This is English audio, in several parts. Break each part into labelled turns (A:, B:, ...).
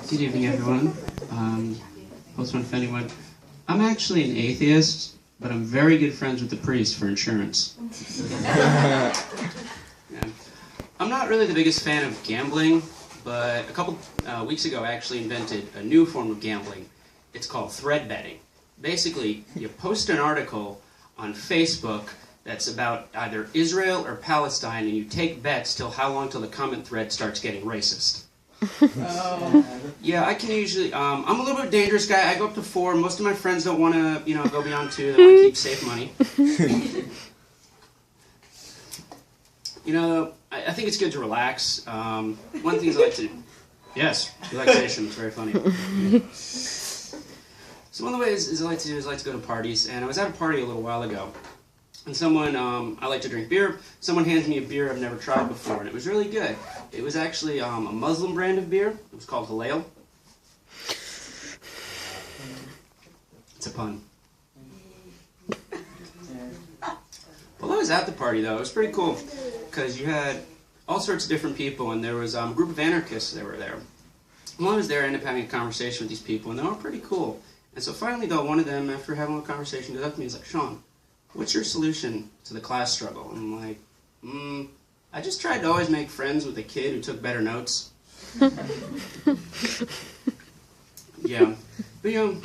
A: Good evening, everyone. Hope to offend anyone. I'm actually an atheist, but I'm very good friends with the priest for insurance. Yeah. I'm not really the biggest fan of gambling, but a couple weeks ago I actually invented a new form of gambling. It's called thread betting. Basically, you post an article on Facebook that's about either Israel or Palestine, and you take bets till how long till the comment thread starts getting racist. Yeah, I can usually, I'm a little bit dangerous guy. I go up to 4. Most of my friends don't want to, go beyond 2. They want to keep safe money. I think it's good to relax. One of the things I like to, yes, relaxation, it's very funny. So one of the ways I like to do is I like to go to parties, and I was at a party a little while ago. And someone, I like to drink beer, someone hands me a beer I've never tried before, and it was really good. It was actually a Muslim brand of beer. It was called Halal. It's a pun. While I was at the party, though, it was pretty cool, because you had all sorts of different people, and there was a group of anarchists that were there. While I was there, I ended up having a conversation with these people, and they were pretty cool. And so finally, though, one of them, after having a conversation, goes up to me and is like, "Shawn, what's your solution to the class struggle?" And I'm like, I just tried to always make friends with a kid who took better notes. Yeah. But, a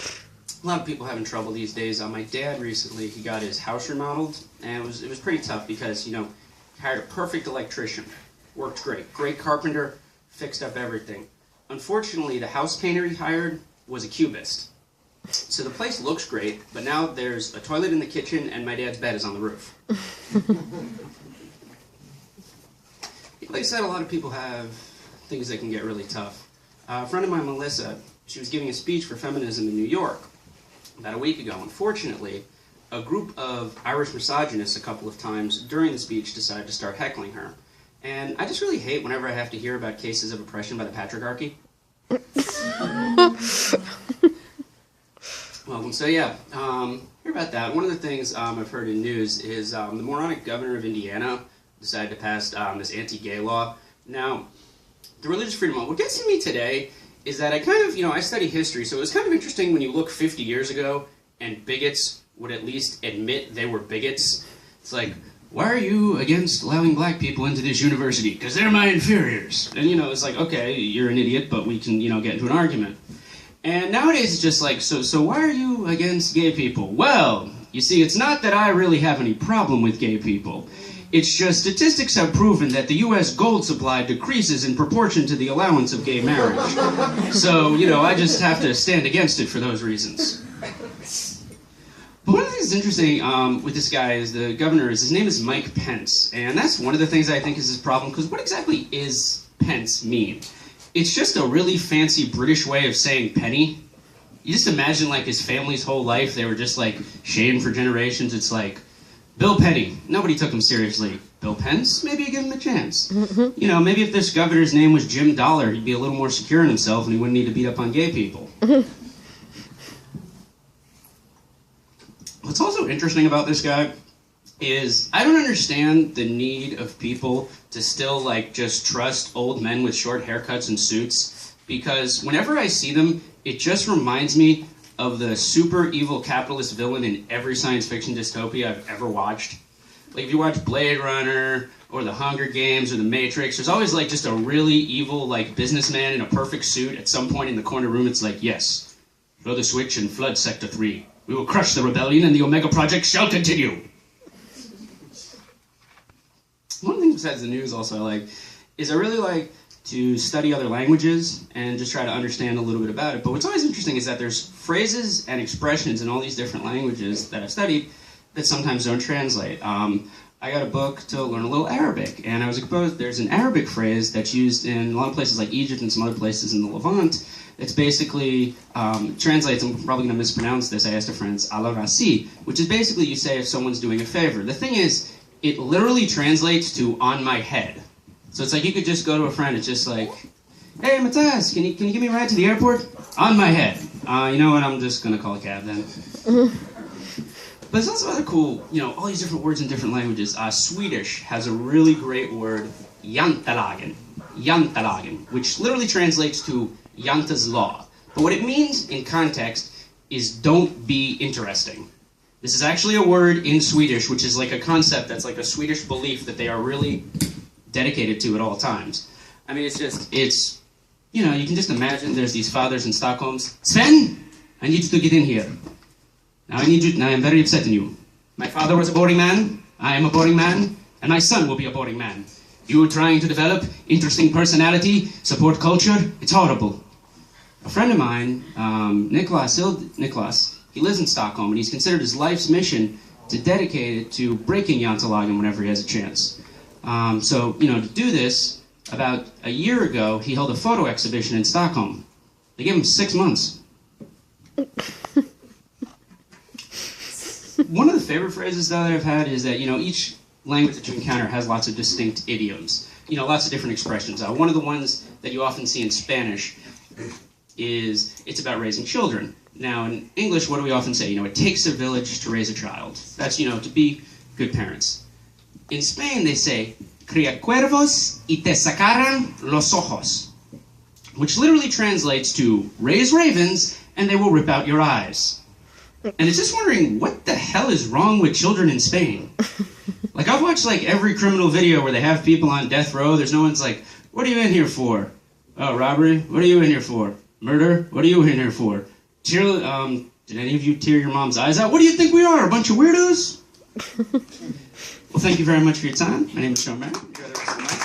A: lot of people having trouble these days. My dad recently, he got his house remodeled, and it was pretty tough because, he hired a perfect electrician. Worked great. Great carpenter, fixed up everything. Unfortunately, the house painter he hired was a cubist. So the place looks great, but now there's a toilet in the kitchen and my dad's bed is on the roof. Like I said, a lot of people have things that can get really tough. A friend of mine, Melissa, she was giving a speech for feminism in New York about a week ago. Unfortunately, a group of Irish misogynists a couple of times during the speech decided to start heckling her. And I just really hate whenever I have to hear about cases of oppression by the patriarchy. Well, so yeah, hear about that. One of the things I've heard in news is the moronic governor of Indiana decided to pass this anti-gay law. Now, the religious freedom law, what gets to me today is that I kind of, I study history, so it was kind of interesting when you look 50 years ago and bigots would at least admit they were bigots. It's like, why are you against allowing black people into this university? Because they're my inferiors. And, it's like, okay, you're an idiot, but we can, get into an argument. And nowadays it's just like, so why are you against gay people? Well, you see, it's not that I really have any problem with gay people. It's just statistics have proven that the U.S. gold supply decreases in proportion to the allowance of gay marriage. So, I just have to stand against it for those reasons. But one of the things that's interesting with this guy is the governor his name is Mike Pence. And that's one of the things I think is his problem, because what exactly is Pence mean? It's just a really fancy British way of saying penny. You just imagine like his family's whole life, they were just like shamed for generations. It's like, Bill Penny, nobody took him seriously. Bill Pence, maybe you give him a chance. Maybe if this governor's name was Jim Dollar, he'd be a little more secure in himself and he wouldn't need to beat up on gay people. What's also interesting about this guy is I don't understand the need of people to still just trust old men with short haircuts and suits, because whenever I see them, it just reminds me of the super evil capitalist villain in every science fiction dystopia I've ever watched. Like if you watch Blade Runner or The Hunger Games or The Matrix, there's always just a really evil businessman in a perfect suit. At some point in the corner room, it's like, yes, throw the switch and flood Sector 3. We will crush the rebellion and the Omega Project shall continue. One of the things besides the news also I like is I really like to study other languages and just try to understand a little bit about it. But what's always interesting is that there's phrases and expressions in all these different languages that I've studied that sometimes don't translate. I got a book to learn a little Arabic, and I was exposed, there's an Arabic phrase that's used in a lot of places like Egypt and some other places in the Levant. It's basically, translates, I'm probably going to mispronounce this, I asked a friend, ala rasi, which is basically you say if someone's doing a favor. The thing is, it literally translates to on my head. So it's like you could just go to a friend, it's just like, hey, Matthias, can you give me a ride to the airport? On my head. You know what, I'm just going to call a cab then. But there's also other cool, all these different words in different languages. Swedish has a really great word, jantelagen, which literally translates to Janta's Law. But what it means in context is don't be interesting. This is actually a word in Swedish, which is like a concept that's like a Swedish belief that they are really dedicated to at all times. I mean, it's, you know, you can just imagine there's these fathers in Stockholm. Sven, I need you to get in here. Now I'm very upset in you. My father was a boring man, I am a boring man, and my son will be a boring man. You are trying to develop interesting personality, support culture, it's horrible. A friend of mine, Nicholas, he lives in Stockholm, and he's considered his life's mission to dedicate it to breaking Jantelagen whenever he has a chance. So, you know, to do this, about a year ago, he held a photo exhibition in Stockholm. They gave him 6 months. One of the favorite phrases that I've had is that, you know, each language that you encounter has lots of distinct idioms. You know, lots of different expressions. One of the ones that you often see in Spanish is, it's about raising children. Now, in English, what do we often say? You know, it takes a village to raise a child. That's, you know, to be good parents. In Spain, they say, cría cuervos y te sacarán los ojos, which literally translates to raise ravens and they will rip out your eyes. And it's just wondering, what the hell is wrong with children in Spain? Like, I've watched, like, every criminal video where they have people on death row. There's no one's like, what are you in here for? Oh, robbery? What are you in here for? Murder? What are you in here for? Did any of you tear your mom's eyes out? What do you think we are, a bunch of weirdos? Well, thank you very much for your time. My name is Shawn Barron. Enjoy the rest of the night.